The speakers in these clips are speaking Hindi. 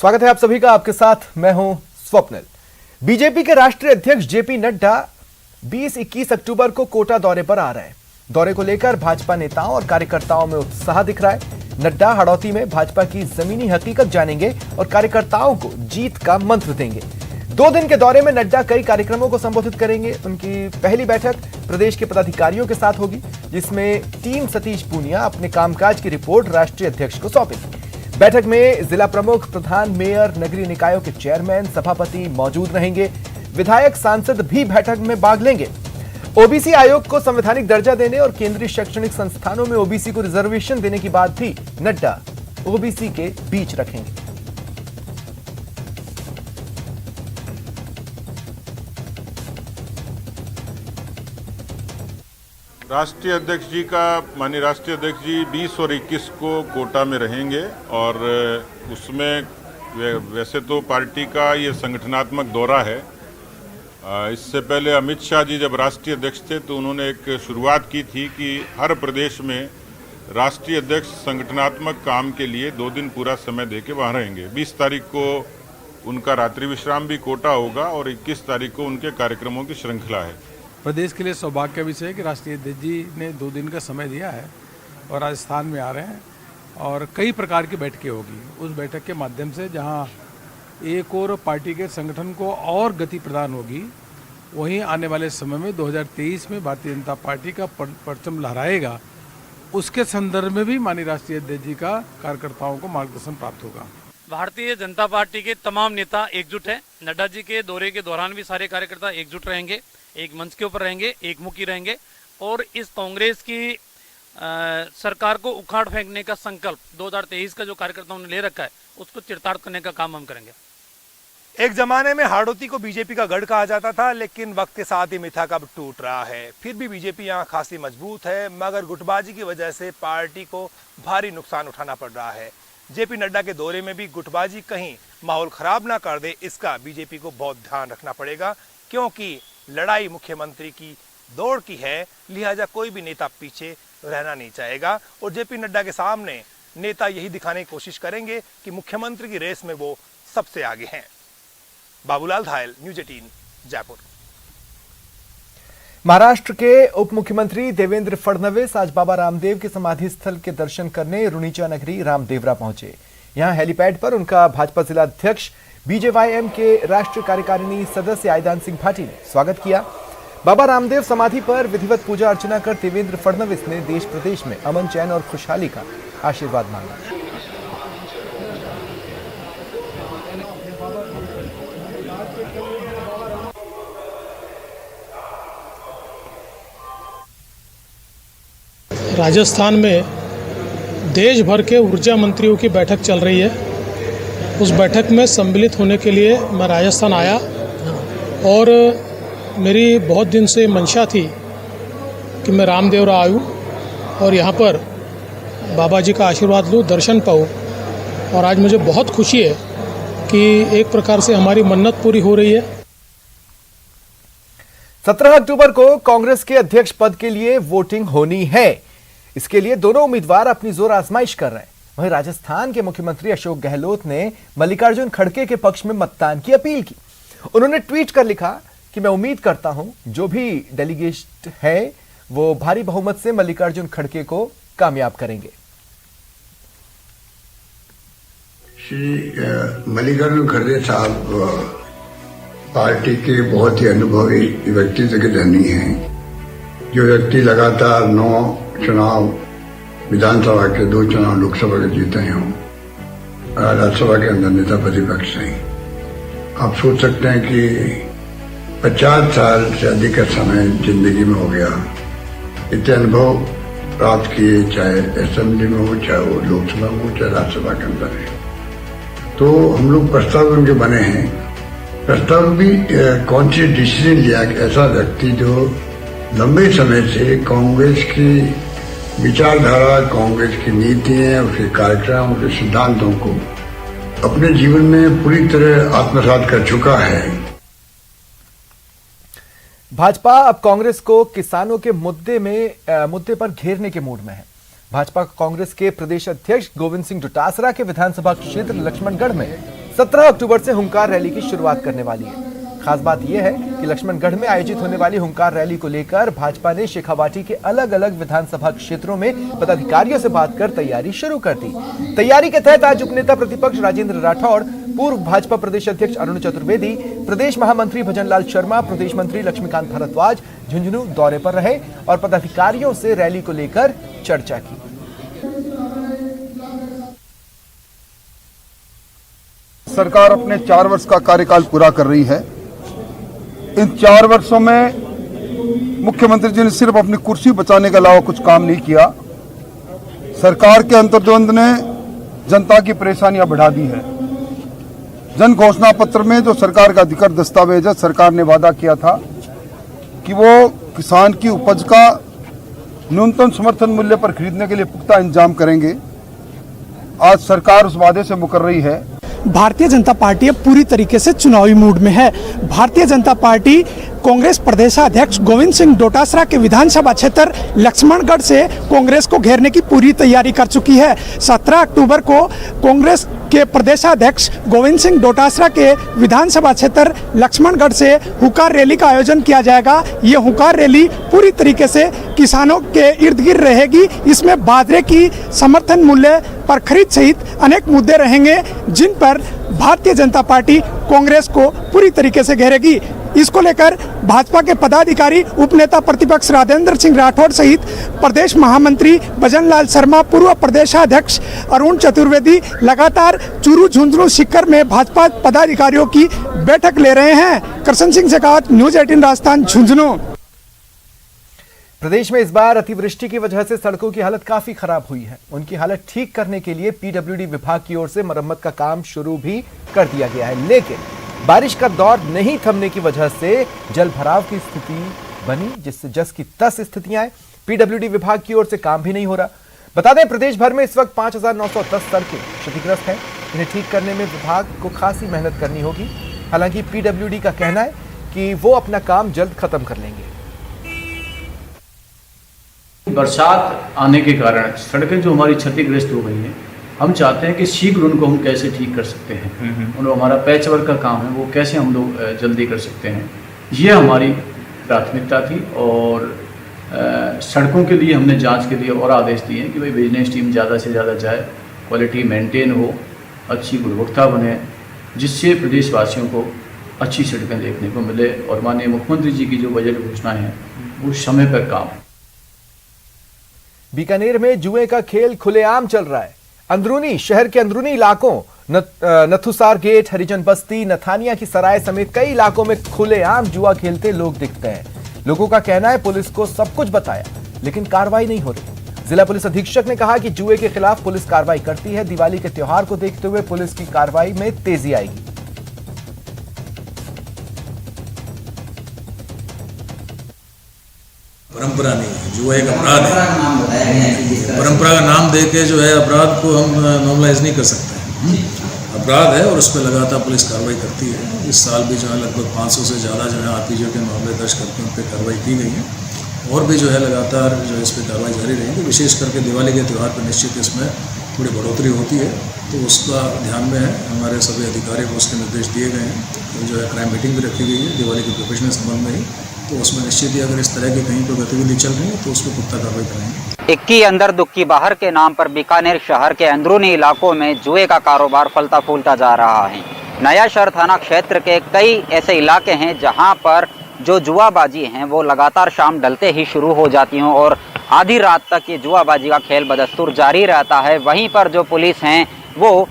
स्वागत है आप सभी का। आपके साथ मैं हूं स्वप्निल। बीजेपी के राष्ट्रीय अध्यक्ष जेपी नड्डा 20-21 अक्टूबर को कोटा दौरे पर आ रहे हैं। दौरे को लेकर भाजपा नेताओं और कार्यकर्ताओं में उत्साह दिख रहा है। नड्डा हड़ौती में भाजपा की जमीनी हकीकत जानेंगे और कार्यकर्ताओं को जीत का मंत्र देंगे। 2 दिन के दौरे में नड्डा कई कार्यक्रमों को संबोधित करेंगे। उनकी पहली बैठक प्रदेश के पदाधिकारियों के साथ होगी, जिसमें टीम सतीश पूनिया अपने कामकाज की रिपोर्ट राष्ट्रीय अध्यक्ष को सौंपेगी। बैठक में जिला प्रमुख, प्रधान, मेयर, नगरीय निकायों के चेयरमैन, सभापति मौजूद रहेंगे। विधायक, सांसद भी बैठक में भाग लेंगे। ओबीसी आयोग को संवैधानिक दर्जा देने और केंद्रीय शैक्षणिक संस्थानों में ओबीसी को रिजर्वेशन देने की बात भी नड्डा ओबीसी के बीच रखेंगे। राष्ट्रीय अध्यक्ष जी माननीय राष्ट्रीय अध्यक्ष जी 20 और 21 को कोटा में रहेंगे और उसमें वैसे तो पार्टी का ये संगठनात्मक दौरा है। इससे पहले अमित शाह जी जब राष्ट्रीय अध्यक्ष थे तो उन्होंने एक शुरुआत की थी कि हर प्रदेश में राष्ट्रीय अध्यक्ष संगठनात्मक काम के लिए 2 दिन पूरा समय देके वहाँ रहेंगे। 20 तारीख को उनका रात्रि विश्राम भी कोटा होगा और 21 तारीख को उनके कार्यक्रमों की श्रृंखला है। प्रदेश के लिए सौभाग्य का विषय है कि राष्ट्रीय अध्यक्ष जी ने 2 दिन का समय दिया है और राजस्थान में आ रहे हैं और कई प्रकार की बैठकें होगी। उस बैठक के माध्यम से जहां एक और पार्टी के संगठन को और गति प्रदान होगी, वहीं आने वाले समय में 2023 में भारतीय जनता पार्टी का परचम लहराएगा। उसके संदर्भ में भी माननीय राष्ट्रीय अध्यक्ष जी का कार्यकर्ताओं को मार्गदर्शन प्राप्त होगा। भारतीय जनता पार्टी के तमाम नेता एकजुट हैं। नड्डा जी के दौरे के दौरान भी सारे कार्यकर्ता एकजुट रहेंगे, एक मंच के ऊपर रहेंगे, एकमुखी रहेंगे और इस कांग्रेस की सरकार को उखाड़ फेंकने का संकल्प 2023 का जो कार्यकर्ताओं ने ले रखा है उसको चरितार्थ करने का काम हम करेंगे। एक जमाने में हाड़ौती को बीजेपी का गढ़ कहा जाता था, लेकिन वक्त के साथ ही मिथा कब टूट रहा है। फिर भी बीजेपी यहाँ खासी मजबूत है, मगर गुटबाजी की वजह से पार्टी को भारी नुकसान उठाना पड़ रहा है। जेपी नड्डा के दौरे में भी गुटबाजी कहीं माहौल खराब ना कर दे, इसका बीजेपी को बहुत ध्यान रखना पड़ेगा, क्योंकि लड़ाई मुख्यमंत्री की दौड़ की है। लिहाजा कोई भी नेता पीछे रहना नहीं चाहेगा और जेपी नड्डा के सामने नेता यही दिखाने की कोशिश करेंगे कि मुख्यमंत्री की रेस में वो सबसे आगे हैं। बाबूलाल धायल, न्यूज़ 18, जयपुर। महाराष्ट्र के उप मुख्यमंत्री देवेंद्र फडणवीस आज बाबा रामदेव के समाधि स्थल के दर्शन करने रुणीचा नगरी रामदेवरा पहुंचे। यहां हेलीपैड पर उनका भाजपा जिला अध्यक्ष, बीजेवाईएम के राष्ट्रीय कार्यकारिणी सदस्य आईदान सिंह भाटी ने स्वागत किया। बाबा रामदेव समाधि पर विधिवत पूजा अर्चना कर देवेंद्र फडणवीस ने देश प्रदेश में अमन, चैन और खुशहाली का आशीर्वाद मांगा। राजस्थान में देश भर के ऊर्जा मंत्रियों की बैठक चल रही है। उस बैठक में सम्मिलित होने के लिए मैं राजस्थान आया और मेरी बहुत दिन से मंशा थी कि मैं रामदेवरा आऊँ और यहाँ पर बाबा जी का आशीर्वाद लूँ, दर्शन पाऊँ। और आज मुझे बहुत खुशी है कि एक प्रकार से हमारी मन्नत पूरी हो रही है। 17 अक्टूबर को कांग्रेस के अध्यक्ष पद के लिए वोटिंग होनी है। इसके लिए दोनों उम्मीदवार अपनी जोर आजमाइश कर रहे हैं। वहीं राजस्थान के मुख्यमंत्री अशोक गहलोत ने मल्लिकार्जुन खड़गे के पक्ष में मतदान की अपील की। उन्होंने ट्वीट कर लिखा कि मैं उम्मीद करता हूं जो भी डेलीगेट है वो भारी बहुमत से मल्लिकार्जुन खड़गे को कामयाब करेंगे। श्री मल्लिकार्जुन खड़गे साहब पार्टी के बहुत ही अनुभवी व्यक्तित्व के धनी हैं। जो व्यक्ति लगातार 9 चुनाव विधानसभा के, 2 चुनाव लोकसभा के जीते हों, राज्यसभा के अंदर नेता प्रतिपक्ष हैं। आप सोच सकते हैं कि 50 साल से अधिक का समय जिंदगी में हो गया। इतने अनुभव प्राप्त किए, चाहे असेंबली में हो, चाहे वो लोकसभा में हो, चाहे राज्यसभा के अंदर है। तो हम लोग प्रस्ताव उनके बने हैं। प्रस्ताव भी कौन सी डिसीजन लिया कि ऐसा व्यक्ति जो लंबे समय से कांग्रेस की विचारधारा, कांग्रेस की नीतियां, उसके कार्यक्रम, उसके सिद्धांतों को अपने जीवन में पूरी तरह आत्मसात कर चुका है। भाजपा अब कांग्रेस को किसानों के मुद्दे पर घेरने के मूड में है। भाजपा कांग्रेस के प्रदेश अध्यक्ष गोविंद सिंह डोटासरा के विधानसभा क्षेत्र लक्ष्मणगढ़ में 17 अक्टूबर से हुंकार रैली की शुरुआत करने वाली है। खास बात यह है कि लक्ष्मणगढ़ में आयोजित होने वाली हुंकार रैली को लेकर भाजपा ने शेखावाटी के अलग अलग विधानसभा क्षेत्रों में पदाधिकारियों से बात कर तैयारी शुरू कर दी। तैयारी के तहत आज उपनेता प्रतिपक्ष राजेंद्र राठौड़, पूर्व भाजपा प्रदेश अध्यक्ष अरुण चतुर्वेदी, प्रदेश महामंत्री भजनलाल शर्मा, प्रदेश मंत्री लक्ष्मीकांत भारद्वाज झुंझुनू दौरे पर रहे और पदाधिकारियों से रैली को लेकर चर्चा की। सरकार अपने 4 वर्ष का कार्यकाल पूरा कर रही है। इन 4 वर्षों में मुख्यमंत्री जी ने सिर्फ अपनी कुर्सी बचाने के अलावा कुछ काम नहीं किया। सरकार के अंतर्द्वंद ने जनता की परेशानियां बढ़ा दी है। जन घोषणा पत्र में जो सरकार का अधिकृत दस्तावेज है, सरकार ने वादा किया था कि वो किसान की उपज का न्यूनतम समर्थन मूल्य पर खरीदने के लिए पुख्ता इंतजाम करेंगे। आज सरकार उस वादे से मुकर रही है। भारतीय जनता पार्टी अब पूरी तरीके से चुनावी मूड में है। भारतीय जनता पार्टी कांग्रेस प्रदेशाध्यक्ष गोविंद सिंह डोटासरा के विधानसभा क्षेत्र लक्ष्मणगढ़ से कांग्रेस को घेरने की पूरी तैयारी कर चुकी है। 17 अक्टूबर को कांग्रेस के प्रदेशाध्यक्ष गोविंद सिंह डोटासरा के विधानसभा क्षेत्र लक्ष्मणगढ़ से हुंकार रैली का आयोजन किया जाएगा। ये हुंकार रैली पूरी तरीके से किसानों के इर्द गिर्द रहेगी। इसमें बाजरे की समर्थन मूल्य पर खरीद सहित अनेक मुद्दे रहेंगे, जिन पर भारतीय जनता पार्टी कांग्रेस को पूरी तरीके से घेरेगी। इसको लेकर भाजपा के पदाधिकारी, उपनेता प्रतिपक्ष राजेंद्र सिंह राठौड़ सहित प्रदेश महामंत्री भजनलाल शर्मा, पूर्व प्रदेशाध्यक्ष अरुण चतुर्वेदी लगातार चूरू, झुंझुनू, सीकर में भाजपा पदाधिकारियों की बैठक ले रहे हैं। कृष्ण सिंह शेखावत, न्यूज 18 राजस्थान, झुंझुनू। प्रदेश में इस बार अतिवृष्टि की वजह से सड़कों की हालत काफी खराब हुई है। उनकी हालत ठीक करने के लिए पीडब्ल्यूडी विभाग की ओर से मरम्मत का काम शुरू भी कर दिया गया है, लेकिन बारिश का दौर नहीं थमने की वजह से जल भराव की स्थिति बनी, जिससे जस की तस स्थितियां हैं। पीडब्ल्यूडी विभाग की ओर से काम भी नहीं हो रहा। बता दें, प्रदेश भर में इस वक्त 5910 सड़कें क्षतिग्रस्त हैं। इन्हें ठीक करने में विभाग को खासी मेहनत करनी होगी। हालांकि पीडब्ल्यूडी का कहना है कि वो अपना काम जल्द खत्म कर लेंगे। बरसात आने के कारण सड़कें जो हमारी क्षतिग्रस्त हो गई हैं, हम चाहते हैं कि शीघ्र उनको हम कैसे ठीक कर सकते हैं। और हमारा पैच वर्क का काम है, वो कैसे हम लोग जल्दी कर सकते हैं, ये हमारी प्राथमिकता थी। और सड़कों के लिए हमने जांच के लिए और आदेश दिए हैं कि भाई विजिलेंस टीम ज़्यादा से ज़्यादा जाए, क्वालिटी मेंटेन हो, अच्छी गुणवत्ता बने, जिससे प्रदेशवासियों को अच्छी सड़कें देखने को मिले और माननीय मुख्यमंत्री जी की जो बजट घोषणाएँ हैं वो समय पर काम। बीकानेर में जुए का खेल खुलेआम चल रहा है। अंदरूनी शहर के अंदरूनी इलाकों नथुसार गेट, हरिजन बस्ती, नथानिया की सराय समेत कई इलाकों में खुलेआम जुआ खेलते लोग दिखते हैं। लोगों का कहना है पुलिस को सब कुछ बताया, लेकिन कार्रवाई नहीं हो रही। जिला पुलिस अधीक्षक ने कहा कि जुए के खिलाफ पुलिस कार्रवाई करती है। दिवाली के त्योहार को देखते हुए पुलिस की कार्रवाई में तेजी आएगी। परंपरा नहीं है, जुआ एक अपराध है। परंपरा का नाम देके जो है अपराध को हम नॉर्मलाइज नहीं कर सकते हैं। अपराध है और उस पर लगातार पुलिस कार्रवाई करती है। इस साल भी जो है लगभग 500 से ज़्यादा जो है आरपीजी के मामले दर्ज करके उन पर कार्रवाई की गई है और भी जो है लगातार जो है इस पर कार्रवाई जारी रहेगी। विशेष करके दिवाली के त्यौहार पर निश्चित इसमें थोड़ी बढ़ोतरी होती है, तो उसका ध्यान में है। हमारे सभी अधिकारियों को उसके निर्देश दिए गए हैं। तो जो है क्राइम मीटिंग भी रखी गई है दिवाली के प्रिपरेशन संबंध में ही, तो उसमें निश्चित ही अगर इस तरह की कहीं कोई गतिविधि चल रही है तो उसको पुख्ता कार्रवाई करेंगे। इक्की अंदर दुक्की बाहर के नाम पर बीकानेर शहर के अंदरूनी इलाकों में जुए का कारोबार फलता फूलता जा रहा है। नया शहर थाना क्षेत्र के कई ऐसे इलाके हैं जहां पर जो जुआबाजी हैं वो लगातार शाम ढलते ही शुरू हो जाती हैं और आधी रात तक ये जुआबाजी का खेल बदस्तूर जारी रहता है। वहीं पर जो पुलिस हैं वो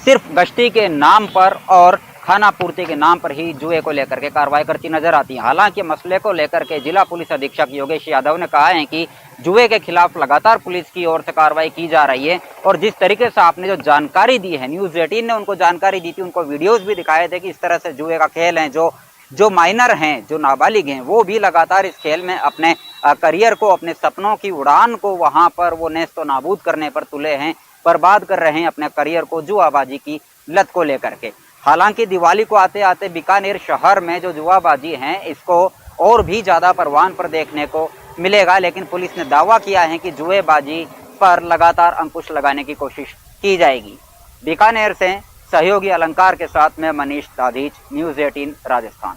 सिर्फ गश्ती के नाम पर और खाना पूर्ति के नाम पर ही जुए को लेकर के कार्रवाई करती नजर आती है। हालांकि मसले को लेकर के जिला पुलिस अधीक्षक योगेश यादव ने कहा है कि जुए के खिलाफ लगातार पुलिस की ओर से कार्रवाई की जा रही है और जिस तरीके से आपने जो जानकारी दी है, न्यूज़ 18 ने उनको जानकारी दी थी, उनको वीडियोस भी दिखाए थे कि इस तरह से जुए का खेल है, जो माइनर हैं, जो नाबालिग हैं, वो भी लगातार इस खेल में अपने करियर को, अपने सपनों की उड़ान को वहाँ पर वो नेस्तो नाबूद करने पर तुले हैं, बर्बाद कर रहे हैं अपने करियर को जुआबाजी की लत को लेकर के। हालांकि दिवाली को आते आते बीकानेर शहर में जो जुआबाजी हैं इसको और भी ज़्यादा परवान पर देखने को मिलेगा, लेकिन पुलिस ने दावा किया है कि जुएबाजी पर लगातार अंकुश लगाने की कोशिश की जाएगी। बीकानेर से सहयोगी अलंकार के साथ मैं मनीष दाधीच, न्यूज़ 18 राजस्थान।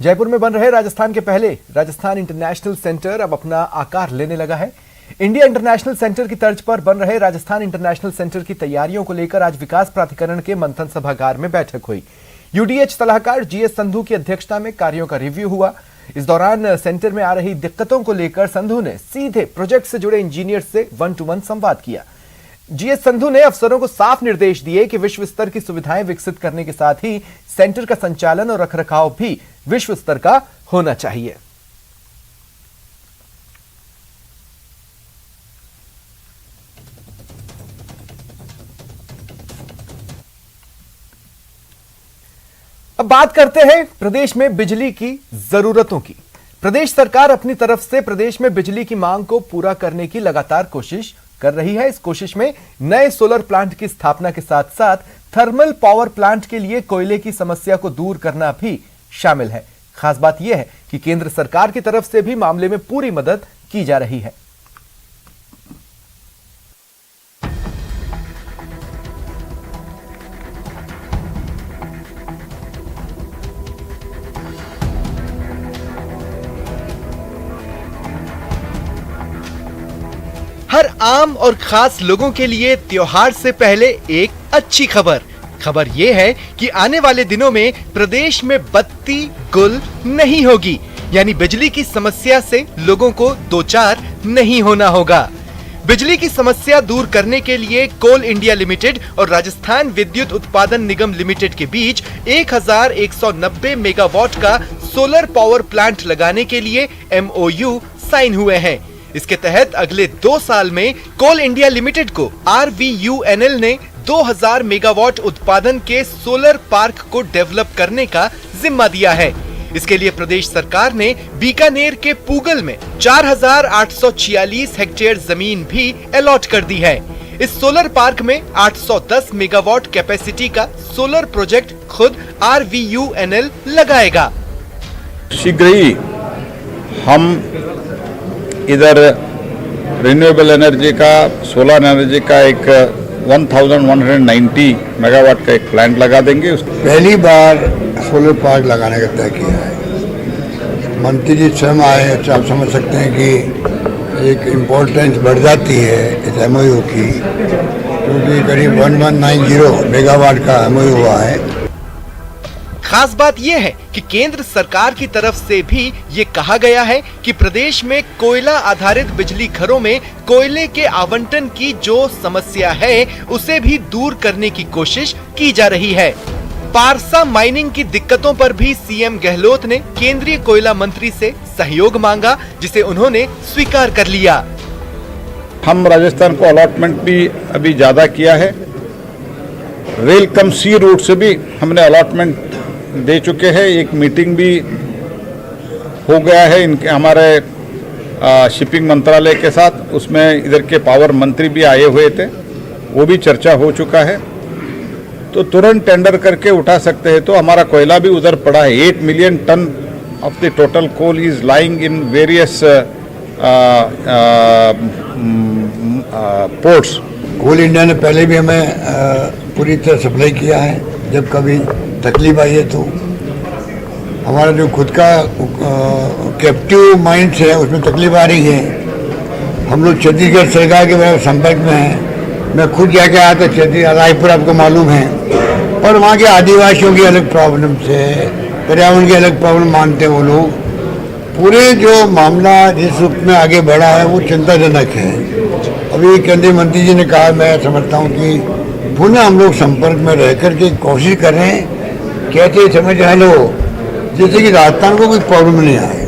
जयपुर में बन रहे राजस्थान के पहले राजस्थान इंटरनेशनल सेंटर अब अपना आकार लेने लगा है। इंडिया इंटरनेशनल सेंटर की तर्ज पर बन रहे राजस्थान इंटरनेशनल सेंटर की तैयारियों को लेकर आज विकास प्राधिकरण के मंथन सभागार में बैठक हुई। यूडीएच सलाहकार जीएस संधू की अध्यक्षता में कार्यों का रिव्यू हुआ। इस दौरान सेंटर में आ रही दिक्कतों को लेकर संधू ने सीधे प्रोजेक्ट से जुड़े इंजीनियर से 1-to-1 संवाद किया। जीएस संधू ने अफसरों को साफ निर्देश दिए कि विश्व स्तर की सुविधाएं विकसित करने के साथ ही सेंटर का संचालन और रखरखाव भी विश्व स्तर का होना चाहिए। अब बात करते हैं प्रदेश में बिजली की जरूरतों की। प्रदेश सरकार अपनी तरफ से प्रदेश में बिजली की मांग को पूरा करने की लगातार कोशिश कर रही है। इस कोशिश में नए सोलर प्लांट की स्थापना के साथ साथ थर्मल पावर प्लांट के लिए कोयले की समस्या को दूर करना भी शामिल है। खास बात यह है कि केंद्र सरकार की तरफ से भी मामले में पूरी मदद की जा रही है। हर आम और खास लोगों के लिए त्योहार से पहले एक अच्छी खबर यह है कि आने वाले दिनों में प्रदेश में बत्ती गुल नहीं होगी, यानी बिजली की समस्या से लोगों को दो चार नहीं होना होगा। बिजली की समस्या दूर करने के लिए कोल इंडिया लिमिटेड और राजस्थान विद्युत उत्पादन निगम लिमिटेड के बीच 1190 मेगावाट का सोलर पावर प्लांट लगाने के लिए MOU साइन हुए हैं। इसके तहत अगले 2 साल में कोल इंडिया लिमिटेड को RVUNL ने 2000 मेगावाट उत्पादन के सोलर पार्क को डेवलप करने का जिम्मा दिया है। इसके लिए प्रदेश सरकार ने बीकानेर के पूगल में 4846 हेक्टेयर जमीन भी अलॉट कर दी है। इस सोलर पार्क में 810 मेगावाट कैपेसिटी का सोलर प्रोजेक्ट खुद RVUNL लगाएगा। शीघ्र ही हम इधर रिन्यूएबल एनर्जी का, सोलर एनर्जी का एक 1190 मेगावाट का एक प्लांट लगा देंगे। पहली बार सोलर पार्क लगाने का तय किया है। मंत्री जी स्वयं आए, अच्छा आप समझ सकते हैं कि एक इम्पोर्टेंस बढ़ जाती है इस MOU की, क्योंकि करीब 1190 मेगावाट का MOU हुआ है। खास बात यह है कि केंद्र सरकार की तरफ से भी ये कहा गया है कि प्रदेश में कोयला आधारित बिजली घरों में कोयले के आवंटन की जो समस्या है उसे भी दूर करने की कोशिश की जा रही है। पारसा माइनिंग की दिक्कतों पर भी सीएम गहलोत ने केंद्रीय कोयला मंत्री से सहयोग मांगा, जिसे उन्होंने स्वीकार कर लिया। हम राजस्थान को अलॉटमेंट भी अभी ज्यादा किया है। रेल कम सी रूट से भी हमने अलॉटमेंट दे चुके हैं। एक मीटिंग भी हो गया है इनके हमारे शिपिंग मंत्रालय के साथ, उसमें इधर के पावर मंत्री भी आए हुए थे, वो भी चर्चा हो चुका है। तो तुरंत टेंडर करके उठा सकते हैं। तो हमारा कोयला भी उधर पड़ा है। 8 million ton of the total coal is lying in various ports. Coal India ने पहले भी हमें पूरी तरह सप्लाई किया है। जब कभी तकलीफ आई है तो हमारा जो खुद का कैप्टिव माइंस है उसमें तकलीफ आ रही है। हम लोग छत्तीसगढ़ सरकार के संपर्क में हैं। मैं खुद जाके आया था छत्तीसगढ़, रायपुर आपको मालूम है, और वहाँ के आदिवासियों की अलग प्रॉब्लम है, पर्यावरण की अलग प्रॉब्लम मानते हैं वो लोग। पूरे जो मामला जिस रूप में आगे बढ़ा है वो चिंताजनक है। अभी केंद्रीय मंत्री जी ने कहा, मैं समझता हूँ कि पुनः हम लोग संपर्क में रह करके कोशिश कर रहे हैं, कहते समझ लो जैसे कि राजस्थान को कोई प्रॉब्लम नहीं आए।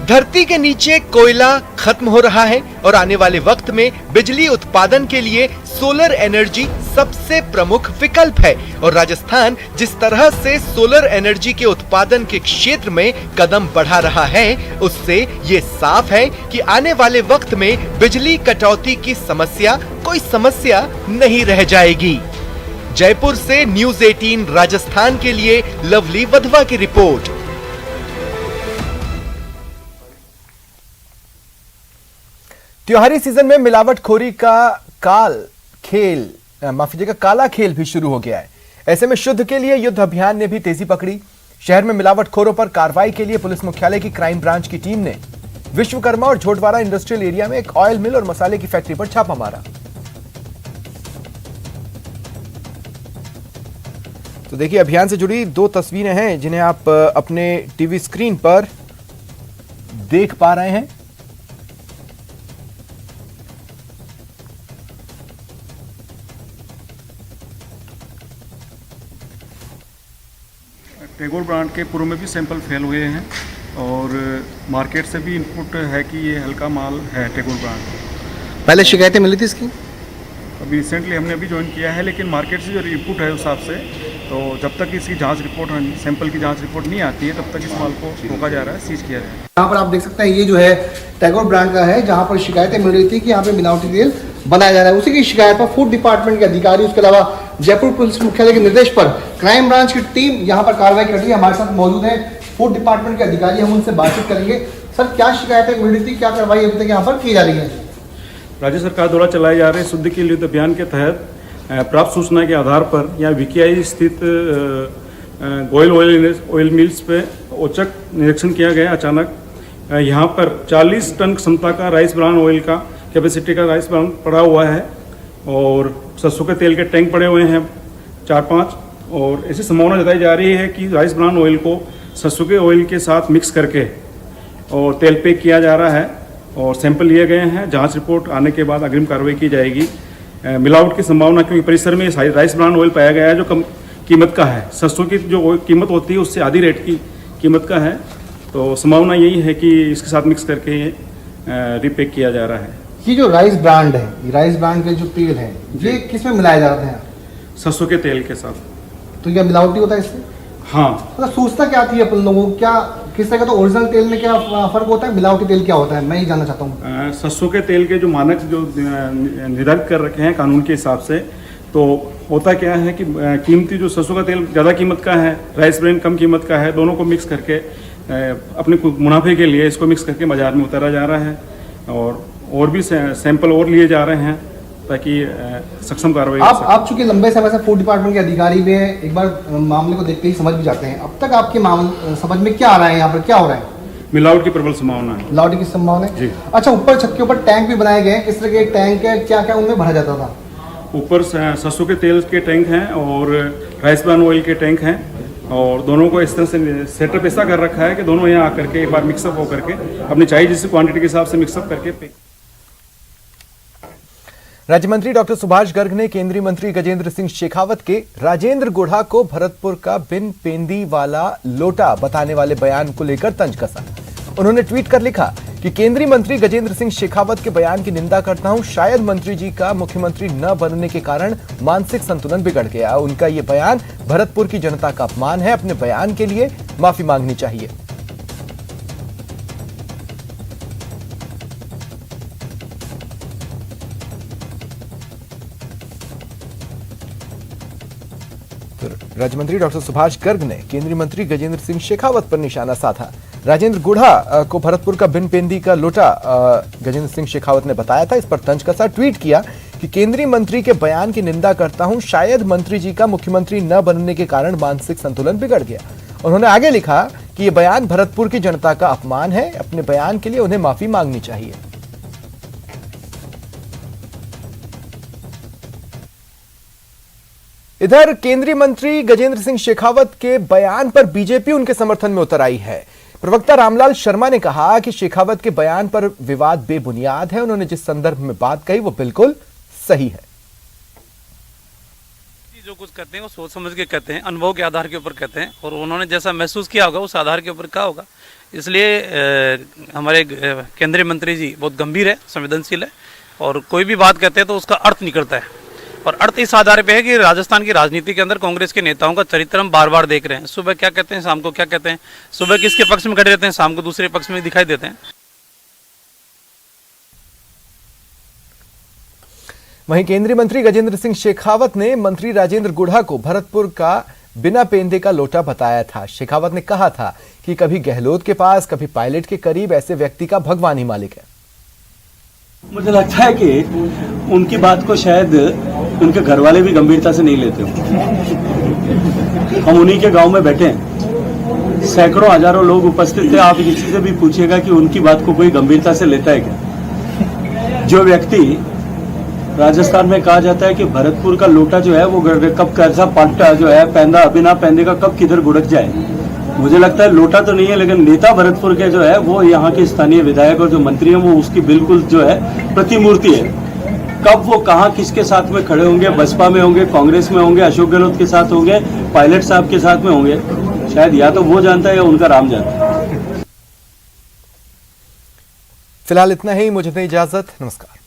धरती के नीचे कोयला खत्म हो रहा है और आने वाले वक्त में बिजली उत्पादन के लिए सोलर एनर्जी सबसे प्रमुख विकल्प है। और राजस्थान जिस तरह से सोलर एनर्जी के उत्पादन के क्षेत्र में कदम बढ़ा रहा है, उससे ये साफ है कि आने वाले वक्त में बिजली कटौती की समस्या कोई समस्या नहीं रह जाएगी। जयपुर से न्यूज़ 18 राजस्थान के लिए लवली वधवा की रिपोर्ट। त्योहारी सीजन में मिलावटखोरी का काल काला खेल भी शुरू हो गया है। ऐसे में शुद्ध के लिए युद्ध अभियान ने भी तेजी पकड़ी। शहर में मिलावटखोरों पर कार्रवाई के लिए पुलिस मुख्यालय की क्राइम ब्रांच की टीम ने विश्वकर्मा और झोटवाड़ा इंडस्ट्रियल एरिया में एक ऑयल मिल और मसाले की फैक्ट्री पर छापा मारा। तो देखिए, अभियान से जुड़ी 2 तस्वीरें हैं जिन्हें आप अपने टीवी स्क्रीन पर देख पा रहे हैं। टैगोर ब्रांड के पूर्व में भी सैंपल फेल हुए हैं और मार्केट से भी इनपुट है कि ये हल्का माल है टैगोर ब्रांड। पहले शिकायतें मिली थी इसकी? अभी रिसेंटली हमने अभी ज्वाइन किया है, लेकिन मार्केट से जो इनपुट है उस हिसाब से, तो जब तक इसकी जांच रिपोर्ट सैंपल की जांच रिपोर्ट नहीं आती है तब तक इस माल को रोका जा रहा है, सीज किया जा रहा है। यहाँ पर आप देख सकते हैं ये जो है टैगोर ब्रांड का है, जहाँ पर शिकायतें मिल रही थी कि यहाँ पे मिलावटी तेल बनाया जा रहा है। उसी की शिकायत पर फूड डिपार्टमेंट के अधिकारी, उसके अलावा जयपुर पुलिस मुख्यालय के निर्देश पर क्राइम ब्रांच की टीम यहाँ पर कार्रवाई कर रही है। हमारे साथ मौजूद है फूड डिपार्टमेंट के अधिकारी, हम उनसे बातचीत करेंगे। सर, क्या शिकायतें मिल रही थी, क्या कार्रवाई अभी तक यहाँ पर की जा रही है? राज्य सरकार द्वारा चलाए जा रहे शुद्ध के लिए अभियान के तहत प्राप्त सूचना के आधार पर यहाँ विकियाई स्थित ऑयल मिल्स पे औचक निरीक्षण किया गया। अचानक यहाँ पर 40 टन क्षमता का राइस ब्रान ऑयल का कैपेसिटी का राइस ब्रान पड़ा हुआ है और सरसों के तेल के टैंक पड़े हुए हैं 4-5, और ऐसी संभावना जताई जा रही है कि राइस ब्रान ऑयल को सरसों के ऑयल के साथ मिक्स करके और तेल पैक किया जा रहा है और सैंपल लिए गए हैं। जांच रिपोर्ट आने के बाद अग्रिम कार्रवाई की जाएगी। मिलावट की संभावना, क्योंकि परिसर में राइस ब्रान ऑयल पाया गया है जो कम कीमत का है, सरसों की जो कीमत होती है उससे आधी रेट की कीमत का है, तो संभावना यही है कि इसके साथ मिक्स करके ये रिपैक किया जा रहा है। ये जो राइस ब्रांड है, ये राइस ब्रांड के जो तेल है, ये किस में मिलाया जाता है? सरसों के तेल के साथ। तो क्या मिलावटी होता है इससे? हाँ। मतलब सूचना क्या आती है अपन लोगों को, क्या किस तरह का, तो ओरिजिनल तेल में क्या फर्क होता है, मिलावटी तेल क्या होता है, मैं ये जानना चाहता हूँ। सरसों के तेल के जो मानक जो निर्धारित कर रखे हैं कानून के हिसाब से, तो होता क्या है कि कीमती जो सरसों का तेल ज़्यादा कीमत का है, राइस ब्रांड कम कीमत का है, दोनों को मिक्स करके अपने मुनाफे के लिए इसको मिक्स करके बाजार में उतारा जा रहा है और भी सैंपल और लिए जा रहे हैं ताकि सक्षम कार्रवाई। आप चूंकि लंबे समय से फूड डिपार्टमेंट के अधिकारी भी हैं, एक बार मामले को देखते ही समझ भी जाते हैं। अब तक आपके समझ में क्या आ रहा है, यहाँ पर क्या हो रहा है? मिलावट की प्रबल संभावना है। मिलावट की संभावना है? अच्छा, ऊपर छत के ऊपर टैंक भी बनाए गए हैं, किस तरह के टैंक है, क्या क्या उनमें भरा जाता था? ऊपर सरसों के तेल के टैंक हैं और राइस ब्रान ऑयल के टैंक हैं, और दोनों को इस तरह से सेटअप ऐसा कर रखा है कि दोनों यहाँ आकर के एक बार मिक्सअप होकर के अपनी चाहिए जिस क्वांटिटी के हिसाब से मिक्सअप करके। राज्य मंत्री डॉक्टर सुभाष गर्ग ने केंद्रीय मंत्री गजेंद्र सिंह शेखावत के राजेंद्र गुढ़ा को भरतपुर का बिन पेंदी वाला लोटा बताने वाले बयान को लेकर तंज कसा। उन्होंने ट्वीट कर लिखा कि केंद्रीय मंत्री गजेंद्र सिंह शेखावत के बयान की निंदा करता हूं। शायद मंत्री जी का मुख्यमंत्री न बनने के कारण मानसिक संतुलन बिगड़ गया। उनका यह बयान भरतपुर की जनता का अपमान है। अपने बयान के लिए माफी मांगनी चाहिए। राज्य मंत्री डॉक्टर सुभाष गर्ग ने केंद्रीय मंत्री गजेंद्र सिंह शेखावत पर निशाना साधा। राजेंद्र गुढ़ा को भरतपुर का बिन पेंदी का लोटा गजेंद्र सिंह शेखावत ने बताया था। इस पर तंज कसा, ट्वीट किया कि केंद्रीय मंत्री के बयान की निंदा करता हूं। शायद मंत्री जी का मुख्यमंत्री न बनने के कारण मानसिक संतुलन बिगड़ गया। उन्होंने आगे लिखा कि यह बयान भरतपुर की जनता का अपमान है। अपने बयान के लिए उन्हें माफी मांगनी चाहिए। इधर केंद्रीय मंत्री गजेंद्र सिंह शेखावत के बयान पर बीजेपी उनके समर्थन में उतर आई है। प्रवक्ता रामलाल शर्मा ने कहा कि शेखावत के बयान पर विवाद बेबुनियाद है। उन्होंने जिस संदर्भ में बात कही वो बिल्कुल सही है। जो कुछ कहते हैं वो सोच समझ के कहते हैं, अनुभव के आधार के ऊपर कहते हैं, और उन्होंने जैसा महसूस किया होगा उस आधार के ऊपर कहा होगा। इसलिए हमारे केंद्रीय मंत्री जी बहुत गंभीर है, संवेदनशील है, और कोई भी बात कहते हैं तो उसका अर्थ निकलता है। और अर्थ इस आधार पे है कि राजस्थान की राजनीति के अंदर कांग्रेस के नेताओं का चरित्र हम बार बार देख रहे हैं। सुबह क्या कहते हैं, शाम को क्या कहते हैं, सुबह किसके पक्ष में खड़े रहते हैं, शाम को दूसरे पक्ष में दिखाई देते हैं। वहीं केंद्रीय मंत्री गजेंद्र सिंह शेखावत ने मंत्री राजेंद्र गुढ़ा को भरतपुर का बिना पेंदे का लोटा बताया था। शेखावत ने कहा था कि कभी गहलोत के पास, कभी पायलट के करीब, ऐसे व्यक्ति का भगवान ही मालिक है। मुझे लगता है कि उनकी बात को शायद उनके घर वाले भी गंभीरता से नहीं लेते हो। हम उन्हीं के गांव में बैठे हैं, सैकड़ों हजारों लोग उपस्थित थे। आप किसी से भी पूछिएगा कि उनकी बात को कोई गंभीरता से लेता है क्या? जो व्यक्ति, राजस्थान में कहा जाता है कि भरतपुर का लोटा जो है वो कब कैसा पाटा जो है पैंदा बिना पैंदे का कब किधर गुड़क जाए। मुझे लगता है लोटा तो नहीं है, लेकिन नेता भरतपुर के जो है वो यहाँ के स्थानीय विधायक और जो मंत्री हैं वो उसकी बिल्कुल जो है प्रतिमूर्ति है। कब वो कहाँ किसके साथ में खड़े होंगे, बसपा में होंगे, कांग्रेस में होंगे, अशोक गहलोत के साथ होंगे, पायलट साहब के साथ में होंगे, शायद या तो वो जानता है या उनका राम जानता है। फिलहाल इतना ही, मुझे दें इजाजत, नमस्कार।